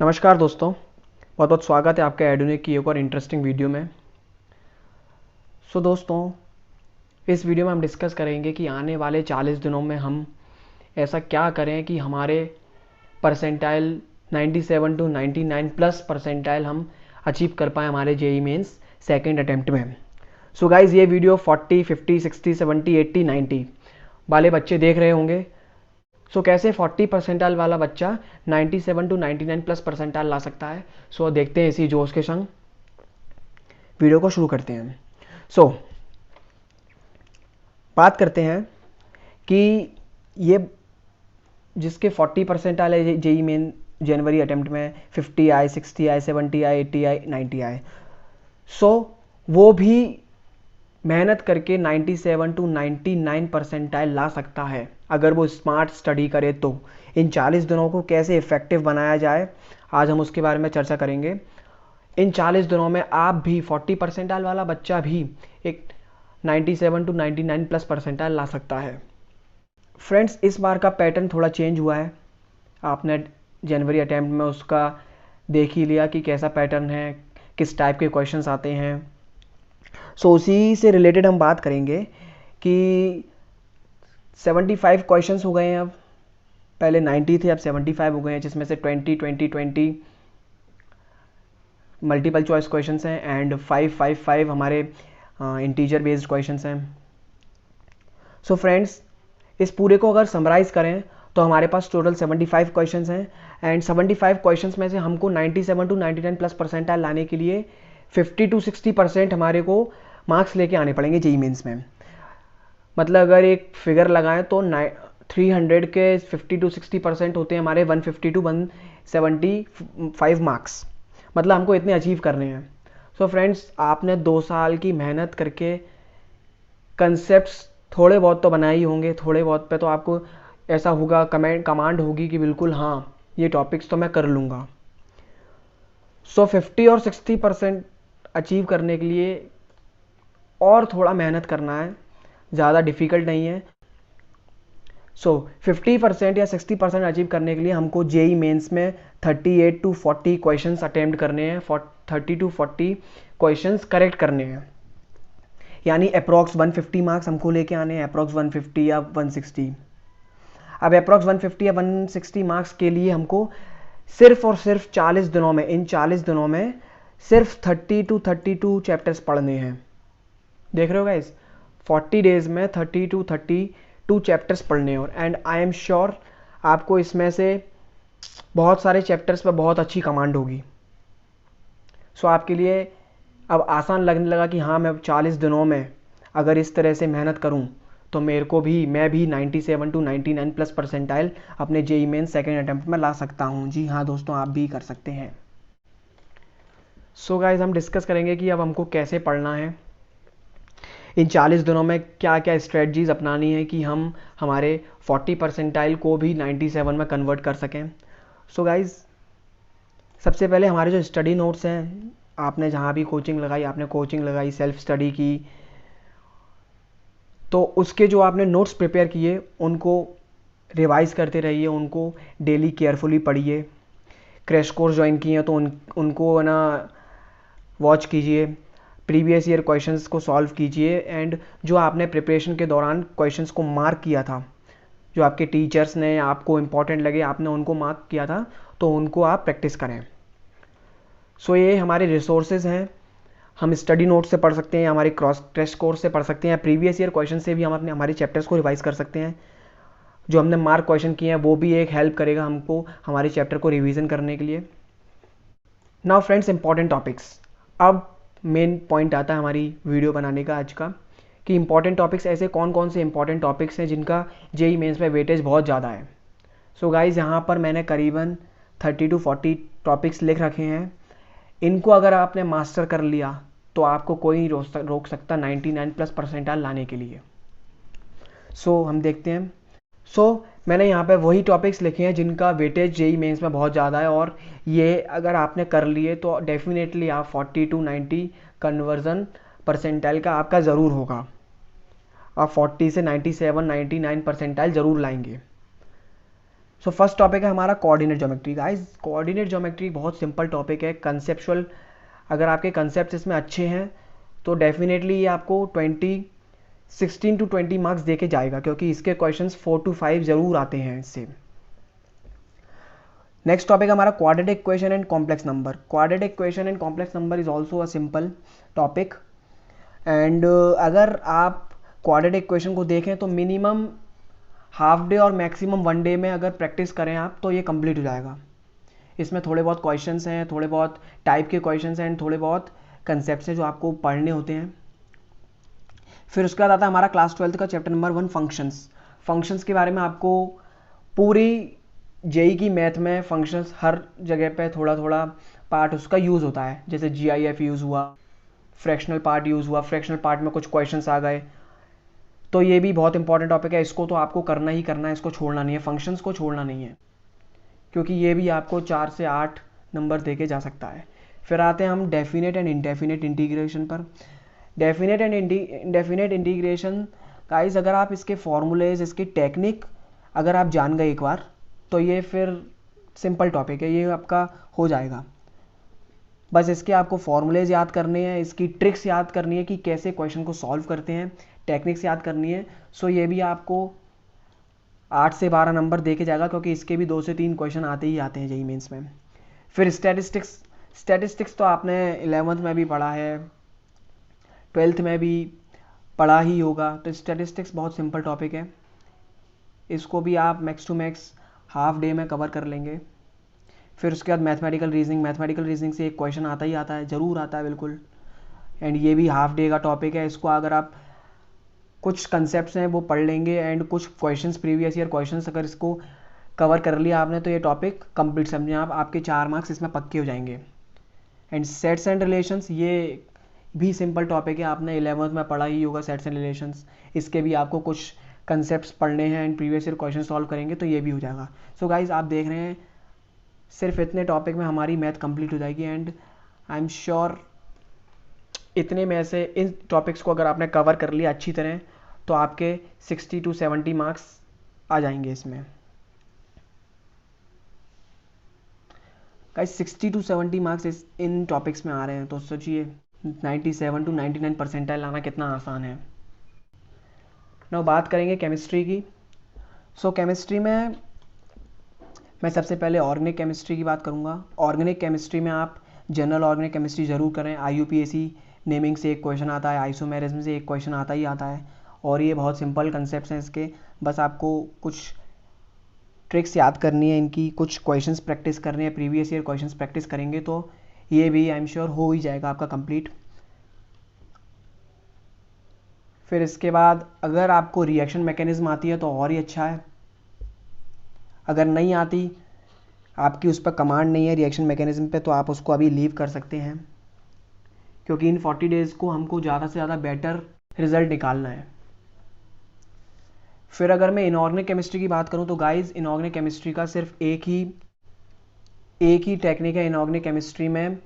नमस्कार दोस्तों, बहुत बहुत स्वागत है आपका एडुनिक की एक और इंटरेस्टिंग वीडियो में। दोस्तों, इस वीडियो में हम डिस्कस करेंगे कि आने वाले 40 दिनों में हम ऐसा क्या करें कि हमारे परसेंटाइल 97 टू 99 प्लस परसेंटाइल हम अचीव कर पाएँ हमारे जेई मेंस सेकेंड अटैम्प्ट में। गाइज़, ये वीडियो 40, 50, 60, 70, 80, 90 वाले बच्चे देख रहे होंगे। कैसे 40 परसेंटाइल वाला बच्चा 97 टू 99 प्लस परसेंटाइल ला सकता है। देखते हैं इसी जोश के संग वीडियो को शुरू करते हैं। बात करते हैं कि ये जिसके 40 परसेंटाइल है जेई मेन जनवरी अटेम्प्ट में 50 आए, 60 आए, 70 आए, 80 आए, 90 आए, वो भी मेहनत करके 97 टू 99 परसेंटाइल ला सकता है अगर वो स्मार्ट स्टडी करे तो। इन 40 दिनों को कैसे इफ़ेक्टिव बनाया जाए, आज हम उसके बारे में चर्चा करेंगे। इन 40 दिनों में आप भी 40 परसेंटाइल वाला बच्चा भी एक 97 टू 99 प्लस परसेंटाइल ला सकता है। फ्रेंड्स, इस बार का पैटर्न थोड़ा चेंज हुआ है। आपने जनवरी अटैम्प्ट में उसका देख ही लिया कि कैसा पैटर्न है, किस टाइप के क्वेश्चंस आते हैं। उसी से रिलेटेड हम बात करेंगे कि 75 क्वेश्चंस हो गए हैं अब। पहले 90 थे, अब 75 हो गए हैं, जिसमें से 20 मल्टीपल चॉइस क्वेश्चंस हैं एंड 5 हमारे इंटीजर बेस्ड क्वेश्चंस हैं। फ्रेंड्स, इस पूरे को अगर समराइज़ करें तो हमारे पास टोटल 75 क्वेश्चंस हैं एंड 75 क्वेश्चंस में से हमको 97 टू 99 प्लस परसेंटाइल लाने के लिए 50 टू 60% हमारे को मार्क्स लेके आने पड़ेंगे जेई मेंस में। मतलब अगर एक फिगर लगाएं तो 300 के 50 टू 60% होते हैं हमारे 150 टू 175 मार्क्स। मतलब हमको इतने अचीव करने हैं। फ्रेंड्स, आपने 2 साल की मेहनत करके कंसेप्ट्स थोड़े बहुत तो बनाए ही होंगे। थोड़े बहुत पे तो आपको ऐसा होगा, कमांड होगी कि बिल्कुल हाँ, ये टॉपिक्स तो मैं कर लूँगा। 50 और 60% अचीव करने के लिए और थोड़ा मेहनत करना है, ज़्यादा डिफ़िकल्ट नहीं है। 50% या 60% अचीव करने के लिए हमको जेई मेंस में 38 टू 40 क्वेश्चंस अटेम्प्ट करने हैं, 30 टू 40 क्वेश्चंस करेक्ट करने हैं। यानी अप्रॉक्स 150 मार्क्स हमको लेके आने हैं, अप्रॉक्स 150 या 160। अब अप्रॉक्स 150 या 160 मार्क्स के लिए हमको सिर्फ और सिर्फ 40 दिनों में, इन 40 दिनों में सिर्फ 30 टू 32 चैप्टर्स पढ़ने हैं। देख रहे हो गाइस, 40 डेज में 30 टू 32 चैप्टर्स पढ़ने हैं। और एंड आई एम श्योर आपको इसमें से बहुत सारे चैप्टर्स पर बहुत अच्छी कमांड होगी। आपके लिए अब आसान लगने लगा कि हाँ, मैं 40 दिनों में अगर इस तरह से मेहनत करूँ तो मैं भी 97 टू 99 प्लस परसेंटाइल अपने जेई मेन सेकेंड अटेम्प्ट में ला सकता हूँ। जी हाँ दोस्तों, आप भी कर सकते हैं। गाइज, हम डिस्कस करेंगे कि अब हमको कैसे पढ़ना है, इन 40 दिनों में क्या क्या स्ट्रेटजीज अपनानी है कि हम हमारे 40 परसेंटाइल को भी 97 में कन्वर्ट कर सकें। गाइज, सबसे पहले हमारे जो स्टडी नोट्स हैं, आपने जहाँ भी कोचिंग लगाई, सेल्फ स्टडी की, तो उसके जो आपने नोट्स प्रिपेयर किए उनको रिवाइज़ करते रहिए, उनको डेली केयरफुली पढ़िए। क्रैश कोर्स ज्वाइन किए हैं तो उनको ना वॉच कीजिए, प्रीवियस ईयर क्वेश्चंस को सॉल्व कीजिए एंड जो आपने प्रिपरेशन के दौरान क्वेश्चंस को मार्क किया था, जो आपके टीचर्स ने आपको इम्पॉर्टेंट लगे, आपने उनको मार्क किया था, तो उनको आप प्रैक्टिस करें। ये हमारे रिसोर्सेज हैं। हम स्टडी नोट से पढ़ सकते हैं, हमारे क्रैश कोर्स से पढ़ सकते हैं, प्रीवियस ईयर क्वेश्चन से भी हम हमारे चैप्टर्स को रिवाइज कर सकते हैं। जो हमने मार्क क्वेश्चन किए हैं वो भी एक हेल्प करेगा हमको हमारे चैप्टर को रिवीजन करने के लिए। Now friends, important topics. अब मेन पॉइंट आता है हमारी वीडियो बनाने का आज का, कि इंपॉर्टेंट टॉपिक्स ऐसे कौन कौन से इंपॉर्टेंट टॉपिक्स हैं जिनका जेई मेंस में वेटेज बहुत ज़्यादा है। गाइज, यहाँ पर मैंने करीबन 30 टू 40 टॉपिक्स लिख रखे हैं। इनको अगर आपने मास्टर कर लिया तो आपको कोई नहीं रोक सकता 99 प्लस परसेंटाइल लाने के लिए। हम देखते हैं। मैंने यहाँ पे वही टॉपिक्स लिखे हैं जिनका वेटेज जेई मेंस में बहुत ज़्यादा है, और ये अगर आपने कर लिए तो डेफिनेटली आप 40 टू 90 कन्वर्जन परसेंटाइल का आपका ज़रूर होगा। आप 40 से 97 99 परसेंटाइल ज़रूर लाएंगे। सो फर्स्ट टॉपिक है हमारा coordinate geometry. Guys coordinate geometry बहुत सिंपल टॉपिक है, कंसेप्चुअल। अगर आपके कंसेप्ट इसमें अच्छे हैं तो डेफिनेटली ये आपको 16 to 20 मार्क्स दे के जाएगा, क्योंकि इसके क्वेश्चंस 4 to 5 ज़रूर आते हैं इससे। नेक्स्ट टॉपिक हमारा quadratic equation and complex number. Quadratic equation and complex number is also a simple topic. And अगर आप क्वाड्रेटिक इक्वेशन को देखें तो मिनिमम हाफ डे और मैक्सिमम 1 डे में अगर प्रैक्टिस करें आप तो ये कंप्लीट हो जाएगा। इसमें थोड़े बहुत क्वेश्चंस हैं, थोड़े बहुत टाइप के क्वेश्चंस हैं एंड थोड़े बहुत कंसेप्ट्स हैं जो आपको पढ़ने होते हैं। फिर उसके बाद आता है हमारा क्लास 12 का चैप्टर नंबर 1 फंक्शंस। फंक्शंस के बारे में आपको पूरी जेई की मैथ में फंक्शंस हर जगह पे थोड़ा थोड़ा पार्ट उसका यूज़ होता है, जैसे GIF यूज़ हुआ, फ्रैक्शनल पार्ट यूज़ हुआ, फ्रैक्शनल पार्ट में कुछ क्वेश्चंस आ गए, तो ये भी बहुत इंपॉर्टेंट टॉपिक है। इसको तो आपको करना ही करना है, इसको छोड़ना नहीं है, फंक्शंस को छोड़ना नहीं है, क्योंकि ये भी आपको 4 से 8 नंबर दे के जा सकता है। फिर आते हैं हम डेफिनेट एंड इनडेफिनेट इंटीग्रेशन पर। Definite and indefinite integration guys, अगर आप इसके फॉर्मूलेज, इसकी टेक्निक अगर आप जान गए एक बार तो ये फिर सिंपल टॉपिक है, ये आपका हो जाएगा। बस इसके आपको फॉर्मूलेज याद करने हैं, इसकी ट्रिक्स याद करनी है कि कैसे क्वेश्चन को सॉल्व करते हैं, टेक्निक्स याद करनी है। सो ये भी आपको 8 से 12 नंबर दे के जाएगा, क्योंकि इसके भी 2 से 3 क्वेश्चन आते ही आते हैं जेईई मेंस में। फिर स्टैटिस्टिक्स तो आपने 11th में भी पढ़ा है, 12th में भी पढ़ा ही होगा, तो स्टैटिस्टिक्स बहुत सिंपल टॉपिक है, इसको भी आप max to max half day में कवर कर लेंगे। फिर उसके बाद मैथमेटिकल रीजनिंग से एक क्वेश्चन आता ही आता है, ज़रूर आता है बिल्कुल, एंड ये भी हाफ डे का टॉपिक है। इसको अगर आप कुछ कंसेप्ट्स हैं वो पढ़ लेंगे एंड कुछ क्वेश्चंस, प्रीवियस ईयर क्वेश्चंस अगर इसको कवर कर लिया आपने तो ये टॉपिक कंप्लीट समझें आप, आपके 4 मार्क्स इसमें पक्के हो जाएंगे। एंड सेट्स एंड रिलेशंस, ये भी सिंपल टॉपिक है, आपने 11th में पढ़ा ही होगा सेट्स एंड रिलेशंस। इसके भी आपको कुछ कंसेप्ट्स पढ़ने हैं and previous year question solve करेंगे तो ये भी हो जाएगा। सो गाइज आप देख रहे हैं सिर्फ इतने टॉपिक में हमारी मैथ कंप्लीट हो जाएगी, एंड आई एम श्योर इतने में से इन टॉपिक्स को अगर आपने कवर कर लिया अच्छी तरह तो आपके 60 to 70 मार्क्स आ जाएंगे इसमें। Guys 60 to 70 marks in topics में आ रहे हैं, तो सोचिए 97 to 99 परसेंटाइल लाना कितना आसान है। नाउ बात करेंगे केमिस्ट्री की। सो केमिस्ट्री में मैं सबसे पहले ऑर्गेनिक केमिस्ट्री की बात करूँगा। ऑर्गेनिक केमिस्ट्री में आप जनरल ऑर्गेनिक केमिस्ट्री ज़रूर करें। IUPAC नेमिंग से एक क्वेश्चन आता है, आइसोमेरिज्म से एक क्वेश्चन आता ही आता है, और ये बहुत सिंपल कंसेप्ट हैं इसके। बस आपको कुछ ट्रिक्स याद करनी है, इनकी कुछ क्वेश्चंस प्रैक्टिस करने हैं, प्रीवियस ईयर क्वेश्चंस प्रैक्टिस करेंगे तो ये भी आई एम श्योर हो ही जाएगा आपका कंप्लीट। फिर इसके बाद अगर आपको रिएक्शन मैकेनिज्म आती है तो और ही अच्छा है, अगर नहीं आती, आपकी उस पर कमांड नहीं है रिएक्शन मैकेनिज्म पे, तो आप उसको अभी लीव कर सकते हैं, क्योंकि इन 40 डेज़ को हमको ज़्यादा से ज़्यादा बेटर रिजल्ट निकालना है। फिर अगर मैं इनऑर्गेनिक केमिस्ट्री की बात करूं तो गाइस इनऑर्गेनिक केमिस्ट्री का सिर्फ एक ही टेक्निक है इनऑर्गेनिक केमिस्ट्री में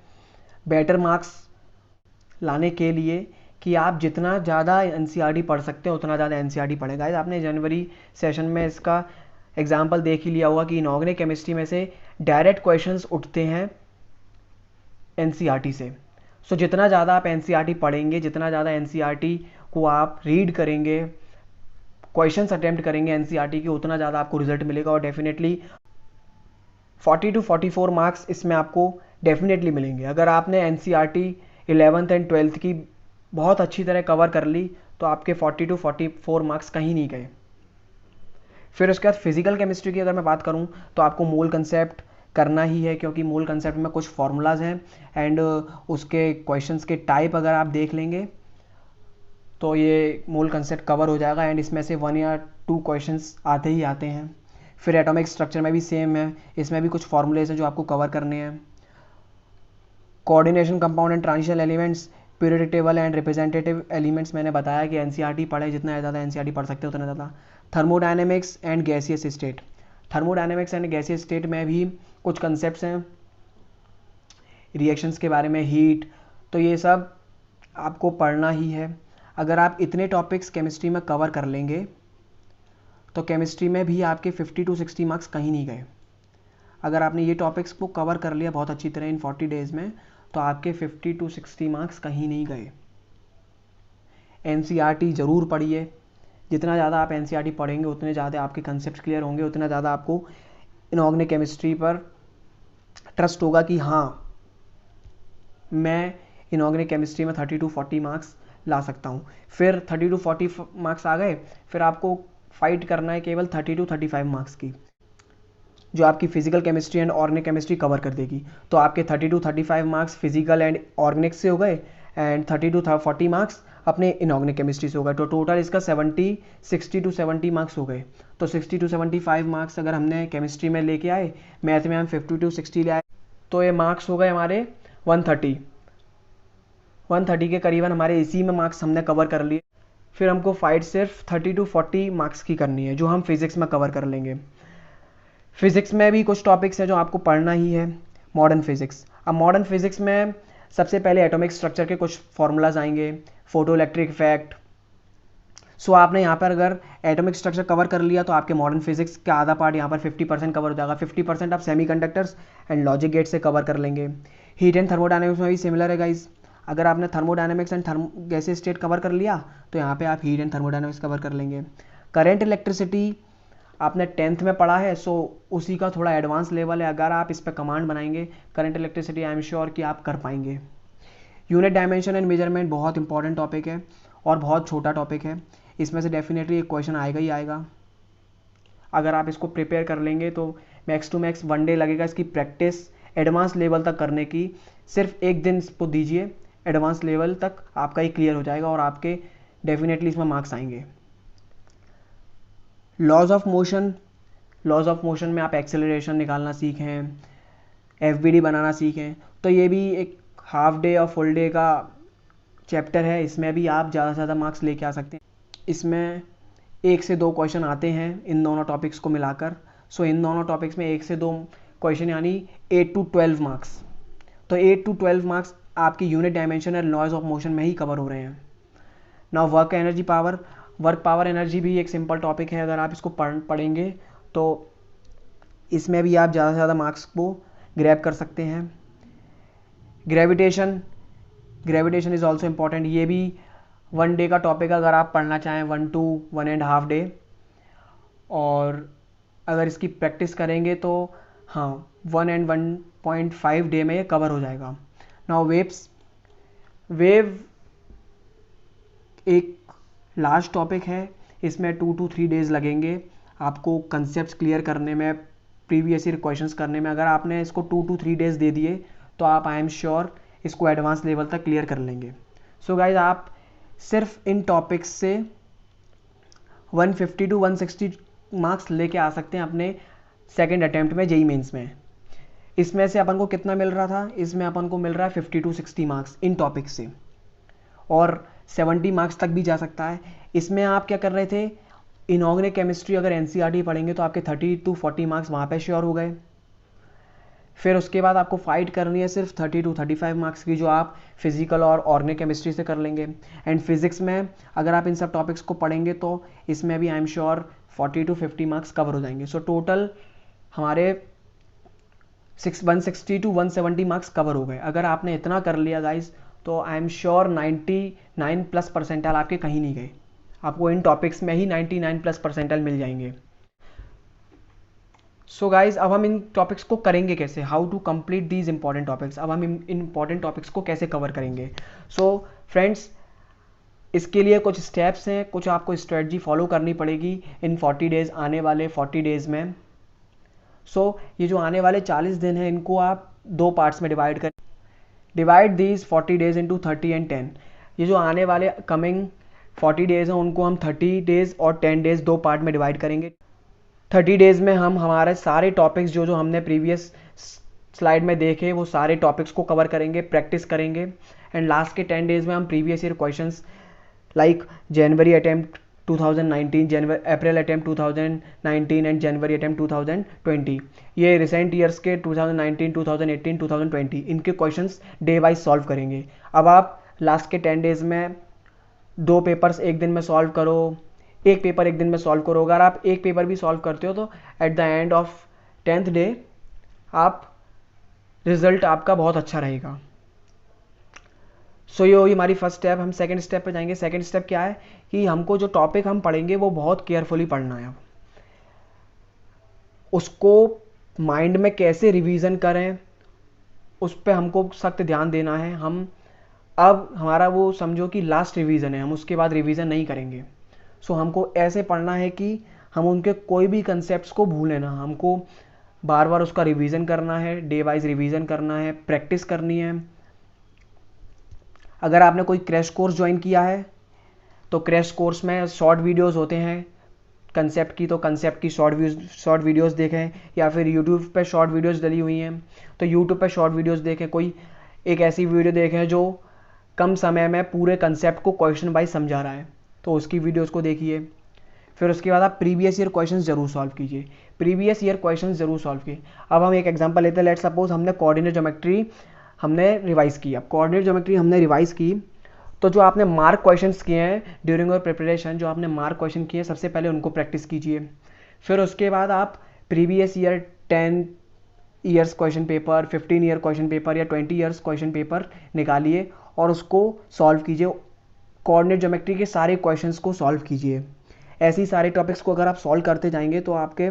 बेटर मार्क्स लाने के लिए, कि आप जितना ज़्यादा NCERT पढ़ सकते हैं उतना ज़्यादा NCERT पढ़ें। गाइस आपने जनवरी सेशन में इसका एग्जाम्पल देख ही लिया होगा कि इनऑर्गेनिक केमिस्ट्री में से डायरेक्ट क्वेश्चंस उठते हैं NCERT से। सो जितना ज़्यादा आप NCERT पढ़ेंगे, जितना ज़्यादा NCERT को आप रीड करेंगे, क्वेश्चंस अटेम्प्ट करेंगे NCERT की, उतना ज़्यादा आपको रिजल्ट मिलेगा, और डेफिनेटली 40 to 44 मार्क्स इसमें आपको डेफिनेटली मिलेंगे। अगर आपने NCERT 11th एंड 12th की बहुत अच्छी तरह कवर कर ली तो आपके 40 to 44 मार्क्स कहीं नहीं गए। फिर उसके बाद फिजिकल केमिस्ट्री की अगर मैं बात करूं तो आपको मोल कंसेप्ट करना ही है, क्योंकि मोल कंसेप्ट में कुछ फार्मूलाज हैं एंड उसके क्वेश्चंस के टाइप अगर आप देख लेंगे तो ये मोल कंसेप्ट कवर हो जाएगा, एंड इसमें से 1 या 2 क्वेश्चंस आते ही आते हैं। फिर एटॉमिक स्ट्रक्चर में भी सेम है, इसमें भी कुछ फार्मूलेज हैं जो आपको कवर करने हैं। Coordination, compound and transition elements, periodic table and representative elements, मैंने बताया कि NCERT पढ़े, जितना ज़्यादा NCERT पढ़ सकते हो उतना ज़्यादा। Thermodynamics and gaseous state, thermodynamics and gaseous state में भी कुछ कंसेप्ट्स हैं रिएक्शंस के बारे में, हीट, तो ये सब आपको पढ़ना ही है। अगर आप इतने टॉपिक्स केमिस्ट्री में कवर कर लेंगे तो केमिस्ट्री में भी आपके 50 to 60 मार्क्स कहीं नहीं गए। अगर आपने ये टॉपिक्स को कवर कर लिया बहुत अच्छी तरह इन 40 डेज़ में, तो आपके 50 to 60 मार्क्स कहीं नहीं गए। एनसीईआरटी ज़रूर पढ़िए, जितना ज़्यादा आप एनसीईआरटी पढ़ेंगे उतने ज़्यादा आपके कंसेप्ट क्लियर होंगे, उतना ज़्यादा आपको इनऑर्गेनिक केमिस्ट्री पर ट्रस्ट होगा कि हाँ मैं इनऑर्गेनिक केमिस्ट्री में 30 to 40 मार्क्स ला सकता हूँ। फिर 30 to 40 मार्क्स आ गए, फिर आपको फाइट करना है केवल 30 to 35 मार्क्स की, जो आपकी physical chemistry and organic chemistry cover कर देगी। तो आपके 30 to 35 marks physical and organic से हो गए एंड 30 to 40 मार्क्स अपने इनऑर्गेनिक केमिस्ट्री से हो गए। तो टोटल इसका 60 to 70 मार्क्स हो गए। तो 60 to 75 मार्क्स अगर हमने केमिस्ट्री में लेके आए, मैथ में हम 50 to 60 ले आए, तो ये मार्क्स हो गए हमारे 130 के करीबन हमारे इसी में मार्क्स हमने कवर कर लिए। फिर हमको फाइट सिर्फ 30 to 40 मार्क्स की करनी है, जो हम फिज़िक्स में कवर कर लेंगे। फिज़िक्स में भी कुछ टॉपिक्स हैं जो आपको पढ़ना ही है। मॉडर्न फिज़िक्स, अब मॉडर्न फिज़िक्स में सबसे पहले एटॉमिक स्ट्रक्चर के कुछ फार्मूलाज आएंगे, फोटो इलेक्ट्रिक इफेक्ट। सो आपने यहाँ पर अगर एटॉमिक स्ट्रक्चर कवर कर लिया तो आपके मॉडर्न फिजिक्स का आधा पार्ट यहाँ पर 50% कवर हो जाएगा। 50% आप सेमीकंडक्टर्स एंड लॉजिक गेट से कवर कर लेंगे। हीट एंड थर्मोडायनेमिक्स में भी सिमिलर है गाइज। अगर आपने thermodynamics and gases state cover कर लिया तो यहाँ पे आप हीट एंड थर्मोडायनेमिक्स कवर कर लेंगे। करंट इलेक्ट्रिसिटी आपने 10th में पढ़ा है, सो उसी का थोड़ा एडवांस लेवल है। अगर आप इस पर कमांड बनाएंगे current electricity, I am sure कि आप कर पाएंगे। यूनिट डायमेंशन एंड मेजरमेंट बहुत इंपॉर्टेंट टॉपिक है और बहुत छोटा टॉपिक है। इसमें से डेफिनेटली एक क्वेश्चन आएगा ही आएगा। अगर आप इसको प्रिपेयर कर लेंगे तो मैक्स टू मैक्स 1 डे लगेगा इसकी प्रैक्टिस एडवांस लेवल तक करने की। सिर्फ एक दिन इसको दीजिए, एडवांस लेवल तक आपका ये क्लियर हो जाएगा और आपके डेफिनेटली इसमें मार्क्स आएंगे। लॉज ऑफ मोशन में आप एक्सेलरेशन निकालना सीखें, एफबीडी बनाना सीखें। तो ये भी एक हाफ डे और फुल डे का चैप्टर है, इसमें भी आप ज़्यादा से ज़्यादा मार्क्स लेके आ सकते हैं। इसमें 1 से 2 क्वेश्चन आते हैं इन दोनों टॉपिक्स को मिलाकर। सो इन दोनों टॉपिक्स में 1 से 2 क्वेश्चन यानी 8 to 12 मार्क्स। तो 8 to 12 मार्क्स आपकी यूनिट डायमेंशन और लॉज ऑफ मोशन में ही कवर हो रहे हैं। नाउ वर्क पावर एनर्जी भी एक सिंपल टॉपिक है। अगर आप इसको पढ़ेंगे तो इसमें भी आप ज़्यादा से ज़्यादा मार्क्स को ग्रैब कर सकते हैं। Gravitation is also important. ये भी 1 डे का टॉपिक अगर आप पढ़ना चाहें, 1 to 1.5 डे, और अगर इसकी प्रैक्टिस करेंगे तो हाँ 1 and 1.5 डे में ये कवर हो जाएगा। नाउ वेव एक लास्ट टॉपिक है, इसमें 2 to 3 डेज़ लगेंगे आपको कंसेप्ट क्लियर करने में, प्रीवियस ईयर क्वेश्चंस करने में। अगर आपने इसको 2 to 3 डेज़ दे दिए तो आप आई एम श्योर इसको एडवांस लेवल तक क्लियर कर लेंगे। सो गाइज आप सिर्फ इन टॉपिक्स से 150 to 160 मार्क्स लेके आ सकते हैं अपने सेकेंड अटैम्प्ट में जेईई मेंस में। इसमें से अपन को कितना मिल रहा था, इसमें अपन को मिल रहा है 50 to 60 मार्क्स इन टॉपिक्स से, और 70 मार्क्स तक भी जा सकता है। इसमें आप क्या कर रहे थे, इनऑर्गेनिक केमिस्ट्री अगर एनसीईआरटी पढ़ेंगे तो आपके 30 to 40 मार्क्स वहाँ पे श्योर हो गए। फिर उसके बाद आपको फाइट करनी है सिर्फ 30 to 35 मार्क्स की, जो आप फिजिकल और ऑर्गेनिक केमिस्ट्री से कर लेंगे। एंड फिजिक्स में अगर आप इन सब टॉपिक्स को पढ़ेंगे तो इसमें भी I am sure 40 to 50 marks cover हो जाएंगे। सो टोटल हमारे 160 to 170 मार्क्स कवर हो गए। अगर आपने इतना कर लिया गाइज तो आई एम श्योर 99+ परसेंटाइल आपके कहीं नहीं गए, आपको इन टॉपिक्स में ही 99+ परसेंटाइल मिल जाएंगे। सो गाइज अब हम इन टॉपिक्स को करेंगे कैसे, how to complete these important topics. अब हम इन इंपॉर्टेंट टॉपिक्स को कैसे कवर करेंगे। सो फ्रेंड्स इसके लिए कुछ स्टेप्स हैं, कुछ आपको स्ट्रेटजी फॉलो करनी पड़ेगी इन 40 डेज़, आने वाले 40 डेज़ में। सो ये जो आने वाले 40 दिन हैं इनको आप 2 पार्ट्स में divide these 40 days into 30 and 10। ये जो आने वाले कमिंग 40 डेज़ हैं उनको हम 30 डेज़ और 10 डेज़ 2 पार्ट में डिवाइड करेंगे। 30 डेज़ में हम हमारे सारे टॉपिक्स जो हमने प्रीवियस स्लाइड में देखे वो सारे टॉपिक्स को कवर करेंगे, प्रैक्टिस करेंगे। एंड लास्ट के 10 डेज़ में हम previous year questions like January attempt 2019, April attempt 2019 and January attempt 2020, ये रिसेंट ईयर्स के 2019, 2018, 2020 इनके क्वेश्चंस डे वाइज सॉल्व करेंगे। अब आप लास्ट के 10 डेज़ में 2 पेपर्स एक दिन में सॉल्व करो, एक पेपर एक दिन में सॉल्व करो। अगर आप एक पेपर भी सॉल्व करते हो तो at the end of 10th day आप रिजल्ट आपका बहुत अच्छा रहेगा। सो ये हुई हमारी फर्स्ट स्टेप। हम सेकंड स्टेप पे जाएंगे। सेकंड स्टेप क्या है कि हमको जो टॉपिक हम पढ़ेंगे वो बहुत केयरफुली पढ़ना है। उसको माइंड में कैसे रिवीजन करें उस पर हमको सख्त ध्यान देना है। हम अब हमारा वो समझो कि लास्ट रिवीजन है, हम उसके बाद रिवीजन नहीं करेंगे। सो हमको ऐसे पढ़ना है कि हम उनके कोई भी कंसेप्ट को भूलें ना। हमको बार बार उसका रिवीजन करना है, डे वाइज रिवीजन करना है, प्रैक्टिस करनी है। अगर आपने कोई क्रैश कोर्स ज्वाइन किया है तो क्रैश कोर्स में शॉर्ट वीडियोस होते हैं कंसेप्ट की, तो कंसेप्ट की शॉर्ट वीडियोस देखें, या फिर यूट्यूब पे शॉर्ट वीडियोस डली हुई हैं तो यूट्यूब पे शॉर्ट वीडियोस देखें। कोई एक ऐसी वीडियो देखें जो कम समय में पूरे कंसेप्ट को क्वेश्चन वाइज समझा रहा है, तो उसकी वीडियोस को देखिए। फिर उसके बाद आप प्रीवियस ईयर क्वेश्चन ज़रूर सॉल्व कीजिए। प्रीवियस ईयर क्वेश्चन ज़रूर सॉल्व किए। अब हम एक एग्जांपल लेते हैं। लेट सपोज हमने कोऑर्डिनेट ज्योमेट्री हमने रिवाइज़ की। अब कोऑर्डिनेट ज्योमेट्री हमने रिवाइज़ की तो जो आपने मार्क क्वेश्चंस किए हैं ड्यूरिंग योर प्रिपरेशन, जो आपने मार्क क्वेश्चन किए सबसे पहले उनको प्रैक्टिस कीजिए। फिर उसके बाद आप previous year 10 years question paper, 15 year question paper या 20 ईयर्स क्वेश्चन पेपर निकालिए और उसको सॉल्व कीजिए। कोऑर्डिनेट ज्योमेट्री के सारे क्वेश्चंस को सॉल्व कीजिए। ऐसी सारे टॉपिक्स को अगर आप सॉल्व करते जाएंगे तो आपके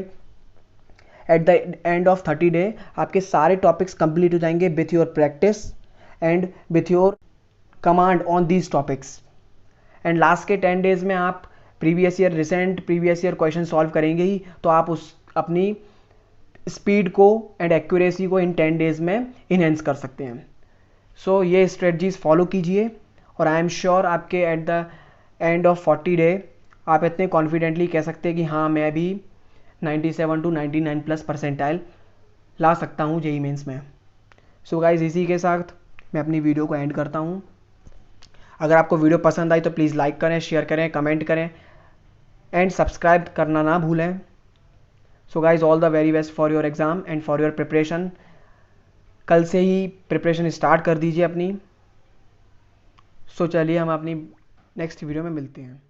at the end of 30 day आपके सारे टॉपिक्स कंप्लीट हो जाएंगे with your practice and with your command on these topics. And last के 10 डेज में आप recent previous year question solve करेंगे ही, तो आप उस अपनी स्पीड को एंड एक्यूरेसी को इन 10 डेज में इनहेंस कर सकते हैं। सो ये स्ट्रेटजीज फॉलो कीजिए और आई एम श्योर आपके at the end of 40 day आप इतने कॉन्फिडेंटली कह सकते हैं कि हाँ मैं भी 97 to 99+ ला सकता हूँ जेईई मेंस में। सो गाइज इसी के साथ मैं अपनी वीडियो को एंड करता हूँ। अगर आपको वीडियो पसंद आई तो प्लीज़ लाइक करें, शेयर करें, कमेंट करें एंड सब्सक्राइब करना ना भूलें। So guys all the very best for your exam and for your preparation. कल से ही प्रिपरेशन स्टार्ट कर दीजिए अपनी। सो चलिए हम अपनी नेक्स्ट वीडियो में मिलते हैं।